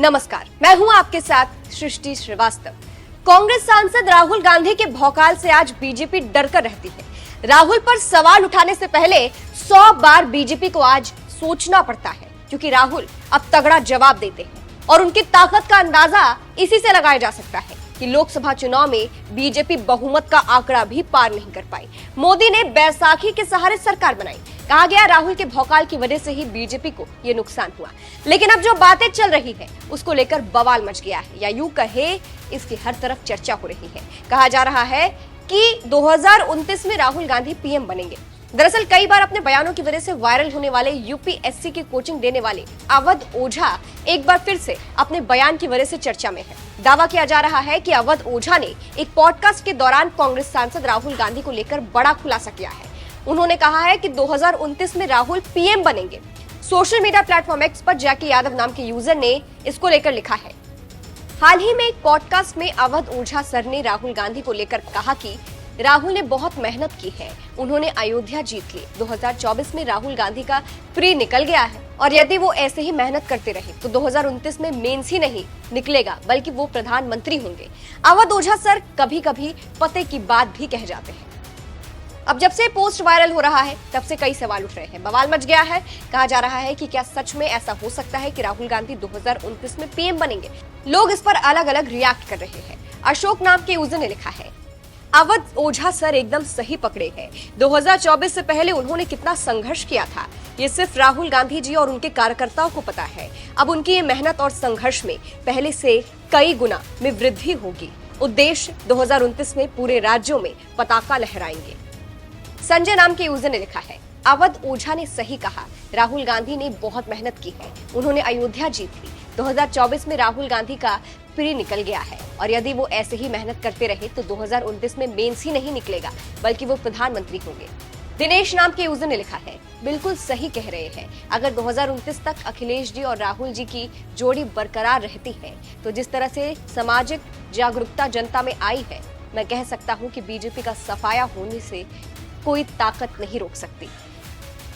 नमस्कार, मैं हूं आपके साथ सृष्टि श्रीवास्तव। कांग्रेस सांसद राहुल गांधी के भौकाल से आज बीजेपी डर कर रहती है। राहुल पर सवाल उठाने से पहले 100 बार बीजेपी को आज सोचना पड़ता है, क्योंकि राहुल अब तगड़ा जवाब देते हैं और उनकी ताकत का अंदाजा इसी से लगाया जा सकता है कि लोकसभा चुनाव में बीजेपी बहुमत का आंकड़ा भी पार नहीं कर पाई। मोदी ने बैसाखी के सहारे सरकार बनाई। कहा गया राहुल के भौकाल की वजह से ही बीजेपी को ये नुकसान हुआ, लेकिन अब जो बातें चल रही है उसको लेकर बवाल मच गया है, या यूं कहे इसकी हर तरफ चर्चा हो रही है। कहा जा रहा है कि 2029 में राहुल गांधी पीएम बनेंगे। दरअसल कई बार अपने बयानों की वजह से वायरल होने वाले यूपीएससी की कोचिंग देने वाले अवध ओझा एक बार फिर से अपने बयान की वजह से चर्चा में है। दावा किया जा रहा है कि अवध ओझा ने एक पॉडकास्ट के दौरान कांग्रेस सांसद राहुल गांधी को लेकर बड़ा खुलासा किया है। उन्होंने कहा है कि 2029 में राहुल पीएम बनेंगे। सोशल मीडिया प्लेटफॉर्म एक्स पर जैकी यादव नाम के यूजर ने इसको लेकर लिखा है। हाल ही में एक पॉडकास्ट में अवध ओझा सर ने राहुल गांधी को लेकर कहा कि राहुल ने बहुत मेहनत की है, उन्होंने अयोध्या जीत ली। 2024 में राहुल गांधी का प्री निकल गया है और यदि वो ऐसे ही मेहनत करते रहे तो 2029 में मेंस ही नहीं निकलेगा बल्कि वो प्रधानमंत्री होंगे। अवध ओझा सर कभी कभी पते की बात भी कह जाते हैं। अब जब से पोस्ट वायरल हो रहा है तब से कई सवाल उठ रहे हैं, बवाल मच गया है। कहा जा रहा है कि क्या सच में ऐसा हो सकता है कि राहुल गांधी 2029 में पीएम बनेंगे। लोग इस पर अलग अलग रिएक्ट कर रहे हैं। अशोक नाम के यूजर ने लिखा है, अवध ओझा सर एकदम सही पकड़े हैं। 2024 से पहले उन्होंने कितना संघर्ष किया था, ये सिर्फ राहुल गांधी जी और उनके कार्यकर्ताओं को पता है। अब उनकी ये मेहनत और संघर्ष में पहले से कई गुना में वृद्धि होगी। उद्देश्य 2029 में पूरे राज्यों में पताका लहराएंगे। संजय नाम के यूजर ने लिखा है, अवध ओझा ने सही कहा, राहुल गांधी ने बहुत मेहनत की है, उन्होंने अयोध्या जीत ली। 2024 में राहुल गांधी का प्री निकल गया है और यदि वो ऐसे ही मेहनत करते रहे तो 2029 में मेंस ही नहीं निकलेगा बल्कि वो प्रधानमंत्री होंगे। दिनेश नाम के यूजर ने लिखा है, बिल्कुल सही कह रहे हैं। अगर 2029 तक अखिलेश जी और राहुल जी की जोड़ी बरकरार रहती है तो जिस तरह से सामाजिक जागरूकता जनता में आई है, मैं कह सकता हूँ कि बीजेपी का सफाया होने से कोई ताकत नहीं रोक सकती।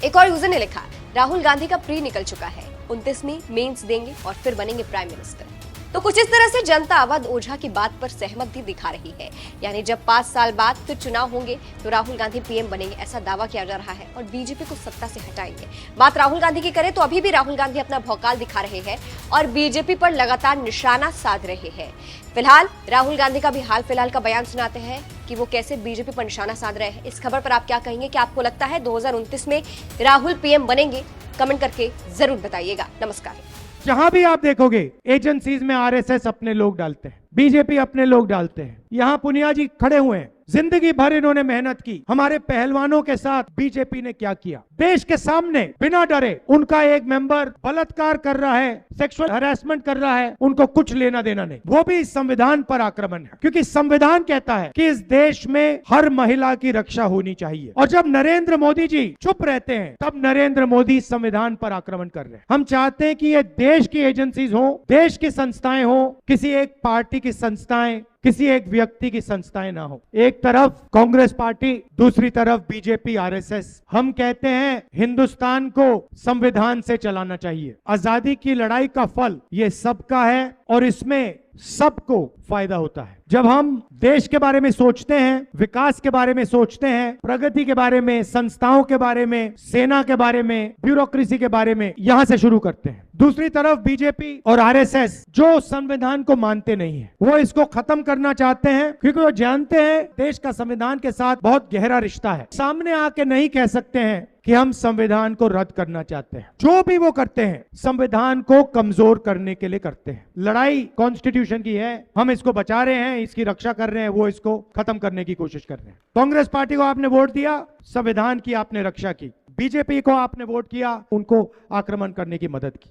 एक और यूजर ने लिखा, राहुल गांधी का प्री निकल चुका है, 29 में मेंस देंगे और फिर बनेंगे प्राइम मिनिस्टर। तो कुछ इस तरह से जनता अवध ओझा की बात पर सहमति दिखा रही है। यानी जब 5 साल बाद फिर चुनाव होंगे तो राहुल गांधी पीएम बनेंगे, ऐसा दावा किया जा रहा है और बीजेपी को सत्ता से हटाएंगे। बात राहुल गांधी की करें तो अभी भी राहुल गांधी अपना भौकाल दिखा रहे हैं और बीजेपी पर लगातार निशाना साध रहे हैं। फिलहाल राहुल गांधी का भी हाल फिलहाल का बयान सुनाते हैं कि वो कैसे बीजेपी पर निशाना साध रहे हैं। इस खबर पर आप क्या कहेंगे? क्या आपको लगता है 2029 में राहुल पीएम बनेंगे? कमेंट करके जरूर बताइएगा। नमस्कार। जहां भी आप देखोगे एजेंसीज में आरएसएस अपने लोग डालते हैं, बीजेपी अपने लोग डालते हैं। यहां पुनिया जी खड़े हुए हैं, जिंदगी भर इन्होंने मेहनत की। हमारे पहलवानों के साथ बीजेपी ने क्या किया? देश के सामने बिना डरे उनका एक मेंबर बलात्कार कर रहा है, सेक्सुअल हरासमेंट कर रहा है, उनको कुछ लेना देना नहीं। वो भी संविधान पर आक्रमण है, क्योंकि संविधान कहता है कि इस देश में हर महिला की रक्षा होनी चाहिए। और जब नरेंद्र मोदी जी चुप रहते हैं तब नरेंद्र मोदी संविधान पर आक्रमण कर रहे हैं। हम चाहते हैं कि ये देश की एजेंसीज हो, देश की संस्थाएं हो, किसी एक पार्टी की संस्थाएं, किसी एक व्यक्ति की संस्थाएं ना हो। एक तरफ कांग्रेस पार्टी, दूसरी तरफ बीजेपी आरएसएस। हम कहते हैं हिंदुस्तान को संविधान से चलाना चाहिए। आजादी की लड़ाई का फल ये सबका है और इसमें सबको फायदा होता है। जब हम देश के बारे में सोचते हैं, विकास के बारे में सोचते हैं, प्रगति के बारे में, संस्थाओं के बारे में, सेना के बारे में, ब्यूरोक्रेसी के बारे में, यहां से शुरू करते हैं। दूसरी तरफ बीजेपी और आरएसएस जो संविधान को मानते नहीं है, वो इसको खत्म करना चाहते हैं, क्योंकि वो जानते हैं देश का संविधान के साथ बहुत गहरा रिश्ता है। सामने आके नहीं कह सकते हैं कि हम संविधान को रद्द करना चाहते हैं। जो भी वो करते हैं संविधान को कमजोर करने के लिए करते हैं। लड़ाई कॉन्स्टिट्यूशन की है, हम इसको बचा रहे हैं, इसकी रक्षा कर रहे हैं, वो इसको खत्म करने की कोशिश कर रहे हैं। कांग्रेस पार्टी को आपने वोट दिया, संविधान की आपने रक्षा की। बीजेपी को आपने वोट किया, उनको आक्रमण करने की मदद की।